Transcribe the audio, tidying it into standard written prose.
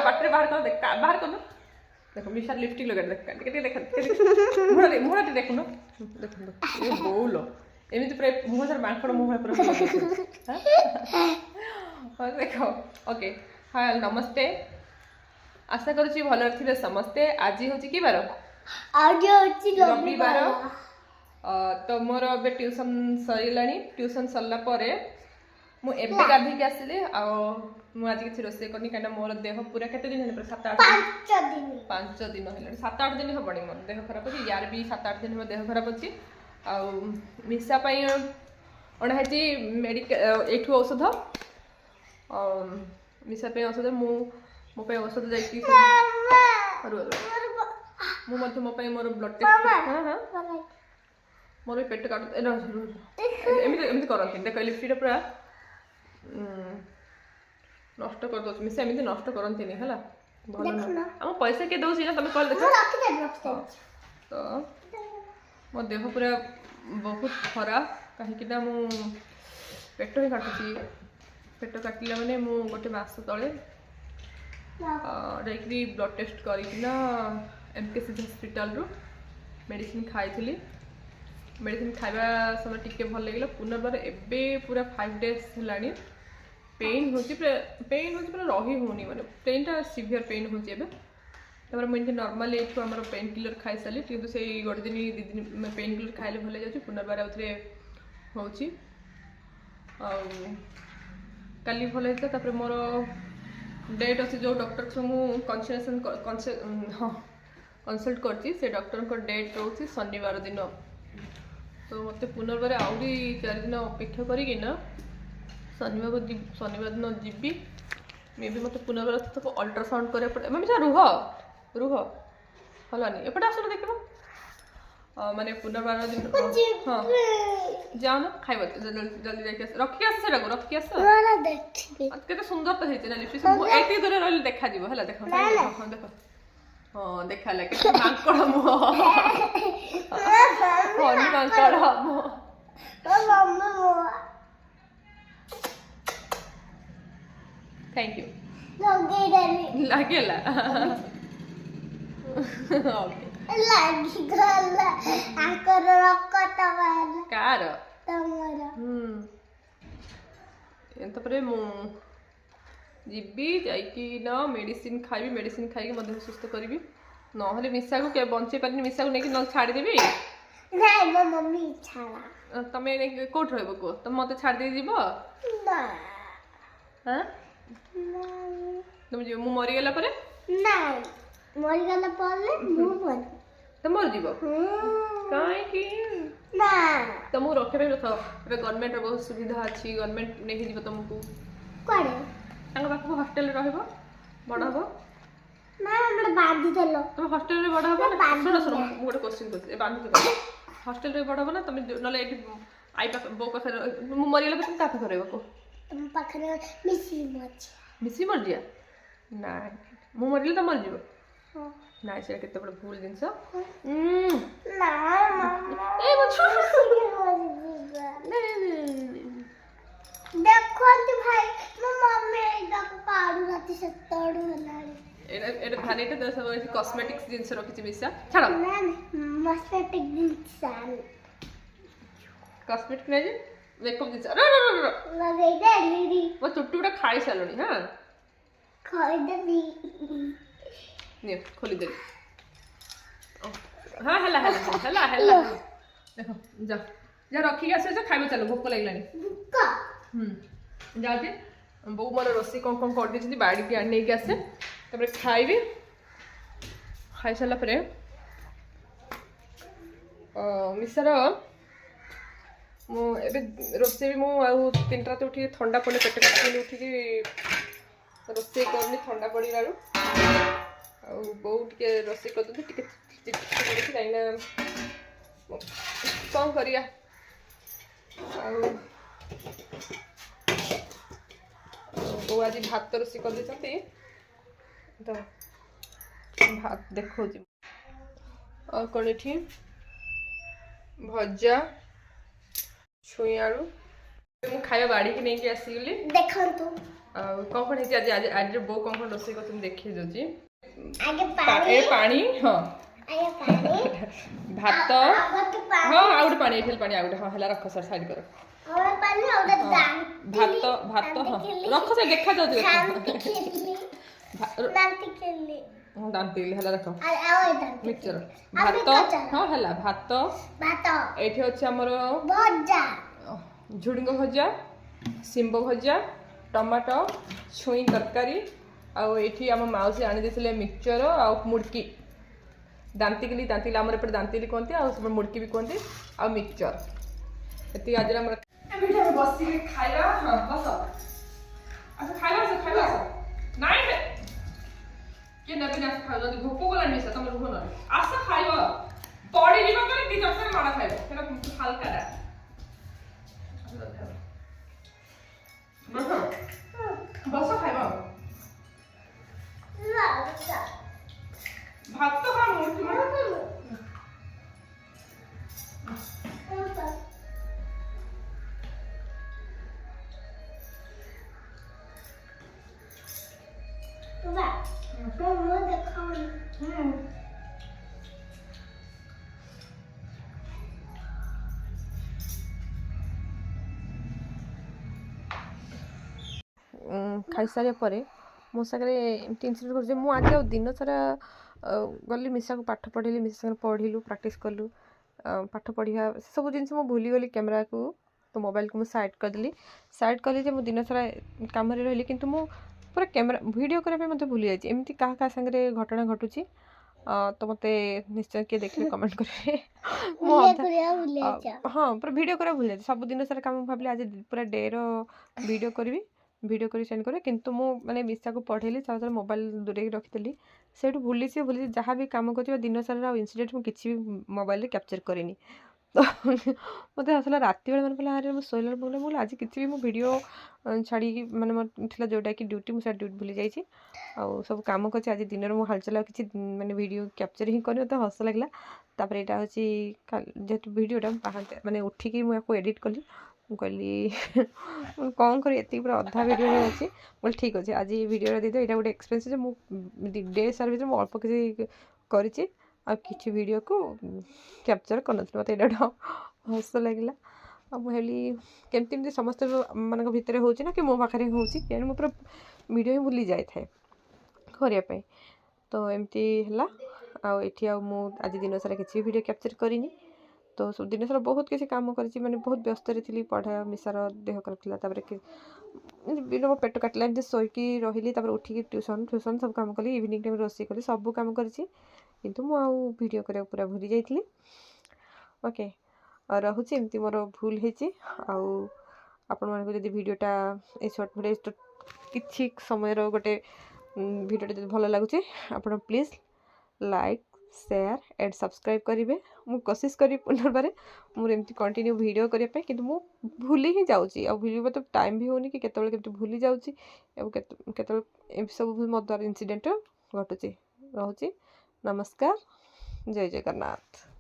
पाटे बाहर कर देख बाहर कर देखो मिशा लिपस्टिक लगा देख देख मुहँ देखुन देख ये बोलो एमती पूरा मुहँ सर मांकड़ मुहँ पूरा देख ओके हाय नमस्ते आशा करुँची भल थे समस्ते आज हूँ कि बार रविवार तो मोर ए ट्यूशन सरला ट्यूशन सरला मुझे गाधे के आसिली आज किसी रोसे करनी कहीं मोर देह पूरा केते दिन है 5 दिन है 7-8 दिन हेनी मोर देह खराब अच्छी यार भी 7-8 दिन मोर देह खराब अच्छी मिशा अणाई मेडिकल औषध मिशा औषध मो औषध जाइए मुझे मोर ब्लड टेस्ट हाँ हाँ मोर पेट काट एमती करती देख लिपस्टिक पूरा नष्ट कर दो मिशा एमती नष्ट करती है आम पैसा किए दौर तुम कल देख तो मो देह पूरा बहुत खराब कहीं मु पेट ही काटुची पेट काटिला मैंने मु गोटे मस तले जाकि ब्लड टेस्ट करना एमकेसी हॉस्पिटल रू मेडिसिन खाई मेडिसिन खाଇବା समय टिके भल लगे पुनर्बार एबे पूरा 5 days है पेन हो पूरा रही होनी माने पेनटा सीवियर पेन हो मुझे नॉर्मल ये आम पेन किलर खाई सारी किंतु से गोटे दिन 2 दिन पेन किलर खाइले भल जाऊँ पुनर्बार आउे होली भल होता मोर डेट अच्छे जो डॉक्टर को मुझे कंसल्ट करती से डॉक्टर को डेट रोचे शनिवार दिन तो मत पुनर्बार आहरी 4 दिन अपेक्षा करना शनिवार दिन जीवी मे भी मत पुनर्बार अल्ट्रासाउंड करा पड़े मिशा रुह रुह हलानी एपटे आसन देख माने पुनर्बार दिन हाँ जाओ ना खाइब जल्दी जाके रखी आस रखी आस केते सुंदर तो होती ना लिपस्टिक एति दूर रही देखा है देख देख हाँ देखा लगे मांकड़ मुह मांकड़ मुह थैंक यू लगेला ओके कार तापर मु जीवी जा मेडिसिन खाइबी मेडिसिन खाई मध्य सुस्थ करी ना मिशा को क्या बचे पारे मिशा को लेकिन न छाड़देवी मम्मी तुम कौट रह तुम मत छाड़ दे जीव हाँ तुम मु मरीगला पर तो मर जीव कहीं तो मुझे रखे रख गवर्नमेंट बहुत सुविधा अच्छी गवर्नमेंट नहीं जीव तुमको पाख हस्टेल रहा बड़ हम तुम हस्टेल बड़ हम शुण शुण गोटे क्वेश्चन कर बांधी हस्टेल बड़ हम ना तुम ना आई बो पाखे मरीगला तुम क्या पाखे रहा मिसी मर जा ना मु मरले तो मरज ना से केते बड़ भूल जिनस देखो भाई मो मम्मी एटा काडू राती सत्तडू हलाड़ी एटा भानेटा दस कॉस्मेटिक्स जिनस रखिछि मिशा छाड़ ना कॉस्मेटिक जिनस कॉस्मेटिक नहीं मेकअप जिनस लगे दीदी वो चुट्टी गुड़ा खाई सालनी हां खाई देबी ने खोली दे हां हला देखो जा जा रखी के आसे खाइबे चलो भूख लागलानी बुक्का जाते बो मोर रोसे कौन कौन कर दी बाड़ी के आने के आसे तब खाइबी खाई सारा पर मिशार मुझे रोसे भी मुझे 3 रात उठी थंडा पड़े पेट काटि उठिकी रोसे करनी थंडा पड़ा बहुत टे रोसे कर कहीं कौन करिया बो आज भात रोसे कर तो भात देखो और कौन ये भजा छुई आलू खाଇବା ବାଡ଼ିକି ନେଇକି ଆସିଗଲି ଦେଖନ୍ତୁ कौन कौन है आज आज बो कौन कौन रोसे को तुम देखिए जोजी आगे पानी पानी हाँ आगे पानी भात आगे तो पानी हाँ आउट पानी एठल पानी आउट हाँ हला रख सर साइड करो और पानी और दान भात भात हाँ रख सर देखा जाऊ शांति खेली दांती हला रख और दान मिक्सचर अभी भात कच्चा। हाँ हला भात भात एठी अछि हमर भजा झुडुंग भजा सिंब भजा टमाटो छुई तरकारी आउ एठी आम माउसी आनी देथिले मिक्सचर आउ मुड़की दांतिकली दांतिली आमर एपटे दांतिली कहते आ सब मुड़की भी कहते आ मिक्सचर एति आज हमर एबिटा बसी के खाइला हां बस अच्छा खाइला नाइ के नबे ना खाइला जदी भूख गला निसा तम रुह न आसा खाइबो पड़ी जीव करे दी चक्कर मारा खाइबो सेना हल्का दा बस खाइबो भात तो खा मुड़की में खाई सारे परे मो सागरे एमती इनसिडेंट कर आज आ दिन सारा गली मिसा को पाठ पढ़ेली मिसा पढ़िलु प्रैक्टिस कलु पाठ पढ़ा सब जिन मुझे भूलीगली कैमेरा को तो मोबाइल को मुझे साइड करदेली साइड कली मो दिन सारा कम रही कि मु पूरा कैमेरा वीडियो करने मत भूली जाए एमती क्या सागर घटना घटुची तो मत निश्चय किए देखिए कमेंट करेंगे हाँ पूरा वीडियो करा भूल जाए सब दिन सारा काम भाविली आज पूरा डे वीडियो करी वीडियो कर सेंड करे किंतु मु माने मिसा को पढ़ेली मोबाइल दूरे रखी से भूली जहाँ भी कम कर दिन सारा इनसीडेंट मुझे किसी भी मोबाइल कैप्चर करेनी तो मत आसला रात बेले मन पड़ा अरे शोला बोले आज किसी भी मो वीडियो छाड़ी मैंने मोर जोटा कि ड्यूटी मुझे ड्यूटी भूली जाइए सब कम कर आज दिन में हलचल किसी मैंने वीडियो कैप्चर ही कर तो हस लगे तापर यहाँ हूँ जेहतु वीडियोटा माने उठिकी मुझे एडिट कली कहली कौन कर पूरा अधा वीडियो ही अच्छी बोले ठीक अच्छे आज वीडियो दीदी यहाँ गोटे एक्सपीरियंस मुझे डे सर्विस में अल्प किसी करी कि वीडियो को कैप्चर कर मत यहाँ हस लगे मुझे केमती समस्त मान भितर हो कि मो पाखे हो पूरा वीडियो ही भूली जाए करने तो एमती है आठी आज दिन सारा किसी वीडियो कैप्चर करी तो सब दिन सारा बहुत किसी काम कर मैंने बहुत व्यस्त थी पढ़ा मिसार देह खराब थी मो पेट काटला एमती शोकी रही उठिकी ट्यूशन ट्यूशन सब काम कली इवनिंग टाइम रोषे कली सब काम करी किंतु वीडियो करने पूरा भूली जाइए ओके रोचे एमती मोर भूल होती आपण मानक जब वीडियोटा ए शॉर्ट वीडियो किसी समय गोटे वीडियोटा जो भल लगुच आप please like share and subscribe करेंगे मु कोशिश करी पुनर्बार मोर एमती कंटिन्यू वीडियो करने कि भूली ही जाऊँगी आ भूल मतलब टाइम भी होनी कि केत भूली जाऊँगी सब मो द्वारा इनसीडेंट घटुची रोचे नमस्कार जय जगन्नाथ।